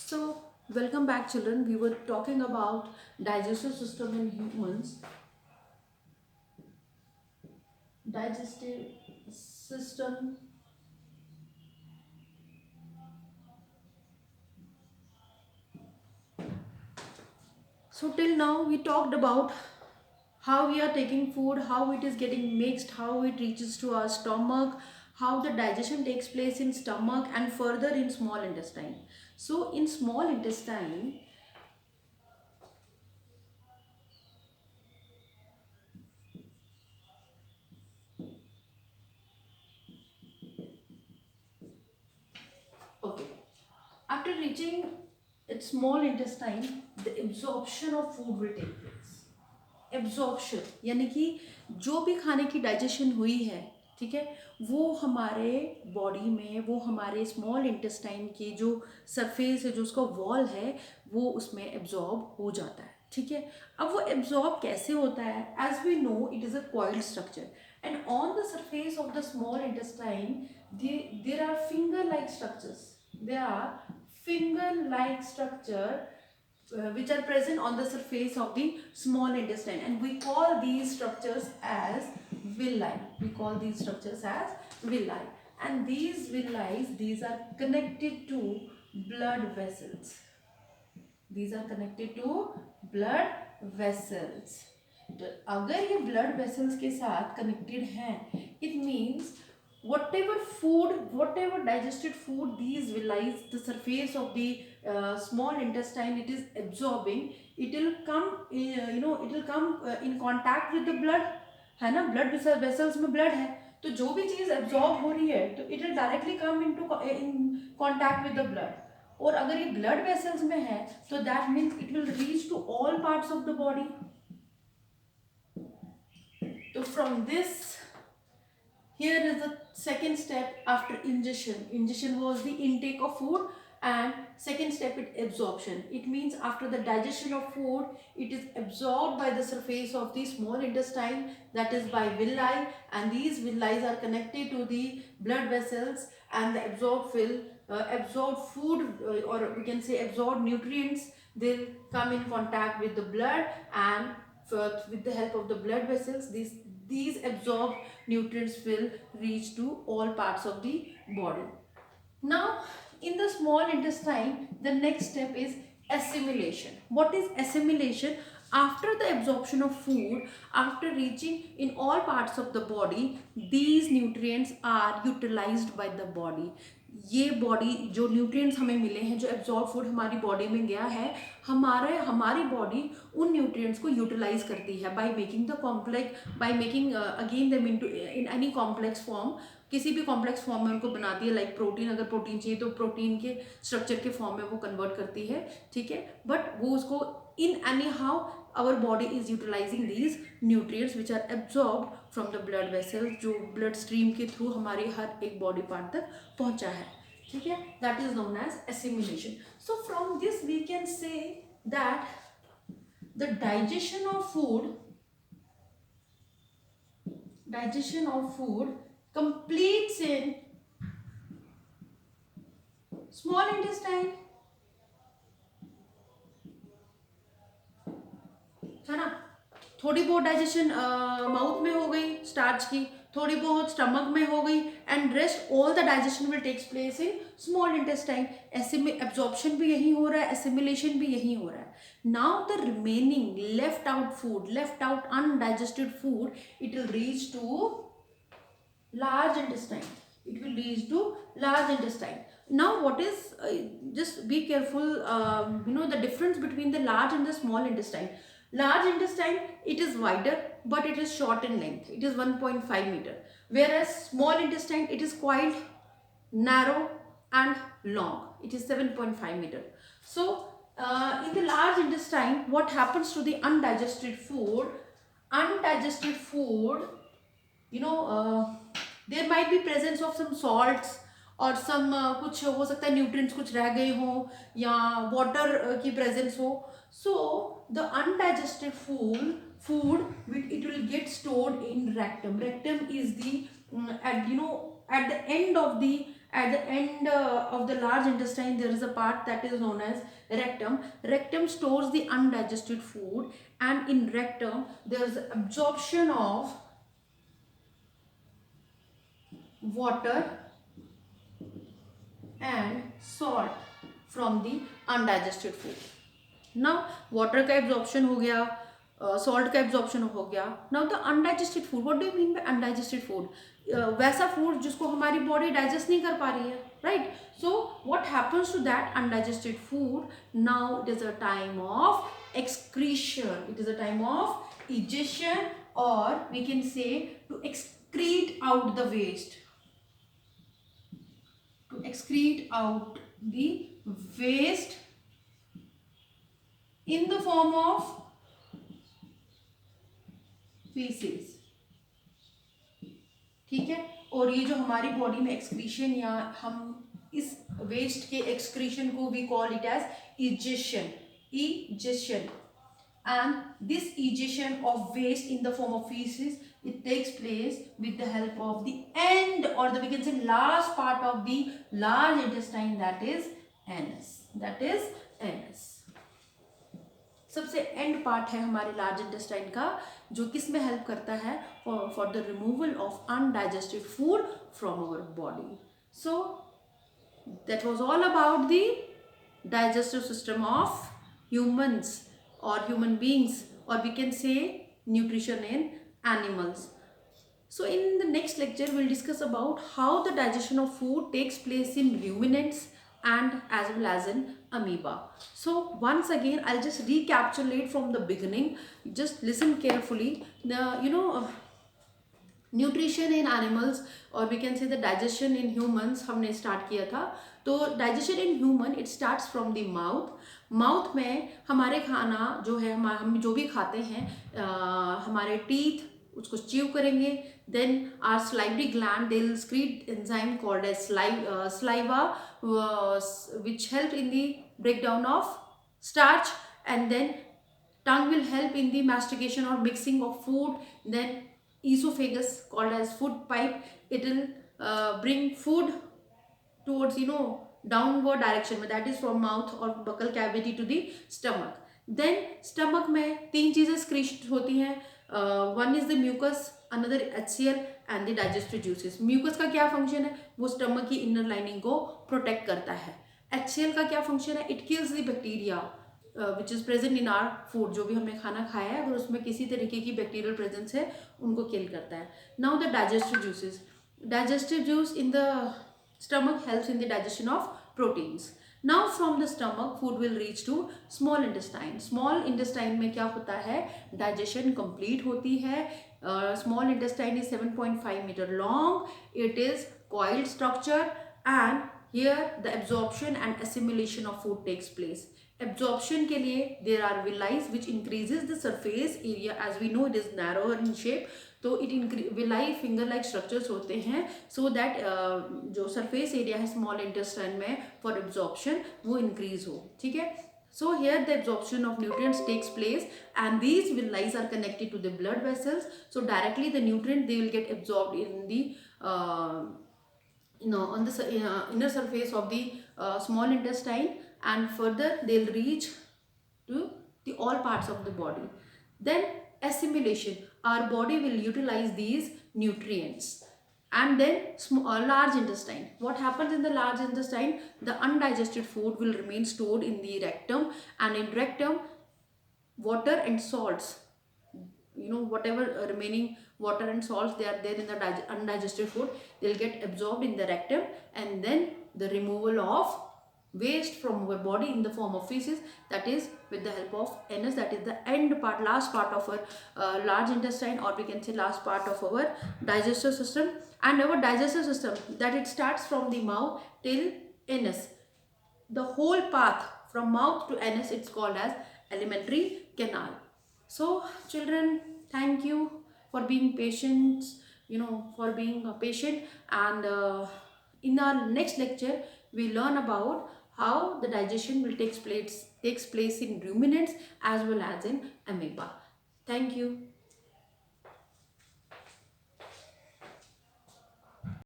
So, welcome back, children. We were talking about digestive system in humans. Digestive system. So, till now, we talked about how we are taking food, how it is getting mixed, how it reaches to our stomach, how the digestion takes place in stomach, and further in small intestine. So, in small intestine, okay, after reaching its small intestine, the absorption of food will take place. Absorption यानी कि जो भी खाने की digestion हुई है, ठीक है, वो हमारे बॉडी में, वो हमारे स्मॉल इंटेस्टाइन की जो सरफेस है, जो उसका वॉल है, वो उसमें एब्जॉर्ब हो जाता है। ठीक है, अब वो एब्जॉर्ब कैसे होता है? As we know it is a coiled structure and on the surface of the small intestine there are finger like structures, there are finger like structure which are present on the surface of the small intestine, and we call these structures as villi. We call these structures as villi, and these villi, these are connected to blood vessels. These are connected to blood vessels. तो अगर ये blood vessels के साथ connected हैं, it means whatever food, whatever digested food these villi, the surface of the small intestine, it is absorbing, it will come it will come in contact with the blood, है ना? blood vessels में blood है, तो जो भी चीज absorb हो रही है तो it will directly come into in contact with the blood. और अगर ये ब्लड वेसल्स में है तो that means it will reach to all parts of the body. तो from this, here is the second step after ingestion. Ingestion was the intake of food, and second step is absorption. It means after the digestion of food, it is absorbed by the surface of the small intestine, that is by villi, and these villi are connected to the blood vessels, and the absorbed food, or we can say absorbed nutrients, they'll come in contact with the blood, and with the help of the blood vessels, these absorbed nutrients will reach to all parts of the body. Now, in the small intestine, the next step is assimilation. What is assimilation? After the absorption of food, after reaching in all parts of the body, these nutrients are utilized by the body. ये body जो nutrients हमें मिले हैं, जो absorb food हमारी body में गया है, हमारी बॉडी उन न्यूट्रिएंट्स को यूटिलाइज करती है by making the complex, by making again them into in any complex form. किसी भी कॉम्प्लेक्स फॉर्म में उनको बनाती है, लाइक प्रोटीन, अगर प्रोटीन चाहिए तो प्रोटीन के स्ट्रक्चर के फॉर्म में वो कन्वर्ट करती है. ठीक है, बट वो उसको in any how our body is utilizing these nutrients which are absorbed from the blood vessels, जो blood stream के थ्रू हमारे हर एक body part तक पहुंचा है. ठीक है, that is known as assimilation. So from this we can say that the digestion of food completes in small intestine, है ना? थोड़ी बहुत डाइजेशन माउथ में हो गई स्टार्च की, थोड़ी बहुत स्टमक में हो गई, and rest all the digestion will takes place in small intestine. Absorption भी यही हो रहा है, एसिमिलेशन भी यही हो रहा है. Now the remaining left out food, left out undigested food, it will reach to large intestine. It will reach to large intestine. Now what is just be careful, the difference between the large and the small intestine. Large intestine, it is wider but it is short in length, it is 1.5 meter, whereas small intestine, it is quite narrow and long, it is 7.5 meter. So in the large intestine, what happens to the undigested food? Undigested food, there might be presence of some salts और some कुछ हो सकता है nutrients कुछ रह गए हों, या वाटर की प्रेजेंस हो. So the undigested food it will get stored in rectum. Rectum is the at the end of the at the end of the large intestine there is a part that is known as rectum. Rectum stores the undigested food, and in rectum there is absorption of water and salt from the undigested food. Now water का absorption हो गया, salt का absorption हो गया. Now the undigested food, what do you mean by undigested food? वैसा food जिसको हमारी body digest नहीं कर पा रही है, right? So what happens to that undigested food? Now it is a time of excretion. It is a time of egestion, or we can say to excrete out the waste. To excrete out the waste in the form of feces. ठीक है. और ये जो हमारी body में excretion या हम इस वेस्ट के एक्सक्रीशन को we call it as egestion. Egestion. And this egestion of waste in the form of feces, it takes place with the help of the end, or the we can say last part of the large intestine, that is anus. That is anus. सबसे and part है हमारे large intestine का, जो किस में help करता है for the removal of undigested food from our body. So that was all about the digestive system of humans or human beings, or we can say nutrition in animals. So in the next lecture we'll discuss about how the digestion of food takes place in ruminants and as well as in amoeba. So once again I'll just recapitulate from the beginning. Just listen carefully. Nutrition in animals और we can say the digestion in humans हमने start किया था. तो digestion in human it starts from the mouth. Mouth में हमारे खाना जो है हम जो भी खाते हैं हमारे टीथ उसको च्यू करेंगे. Then are salivary gland they will secrete enzyme called as saliva which help in the break down of starch. And then tongue will help in the mastication or mixing of food. Then esophagus, called as food pipe, it will bring food towards downward direction, that is from mouth or buccal cavity to the stomach. Then stomach में तीन चीजें secreted होती हैं. One is the mucus, another HCl and the digestive juices. mucus का क्या function है? वो stomach की inner lining को protect करता है. HCl का क्या function है? It kills the bacteria which is present in are food. जो भी हमने खाना खाया है अगर उसमें किसी तरीके की बैक्टीरियल प्रेजेंस है उनको किल करता है. Now the digestive juices. Digestive juice in the stomach helps in the digestion of proteins. Now from the stomach food will reach to small intestine. Small intestine में क्या होता है? डाइजेशन कंप्लीट होती है. Small intestine is 7.5 metre long. It is coiled structure and here the absorption and assimilation of food takes place. Absorption के लिए there are villi which increases the surface area. As we know it is narrower in shape, तो it villi finger like structures होते हैं so that जो surface area है small intestine में for absorption वो increase हो. ठीक है. So here the absorption of nutrients takes place and these villi are connected to the blood vessels. So directly the nutrient they will get absorbed in the on the inner surface of the small intestine, and further they'll reach to the all parts of the body. Then assimilation, our body will utilize these nutrients. And then large intestine, what happens in the large intestine? The undigested food will remain stored in the rectum, and in rectum water and salts, whatever remaining water and salts they are there in the undigested food, they'll get absorbed in the rectum. And then the removal of waste from our body in the form of feces, that is with the help of anus, that is the end part, last part of our large intestine, or we can say last part of our digestive system. And our digestive system, that it starts from the mouth till anus. The whole path from mouth to anus, it's called as alimentary canal. So children, thank you for being patient, for being patient. And in our next lecture we learn about how the digestion will takes place in ruminants as well as in amoeba. Thank you.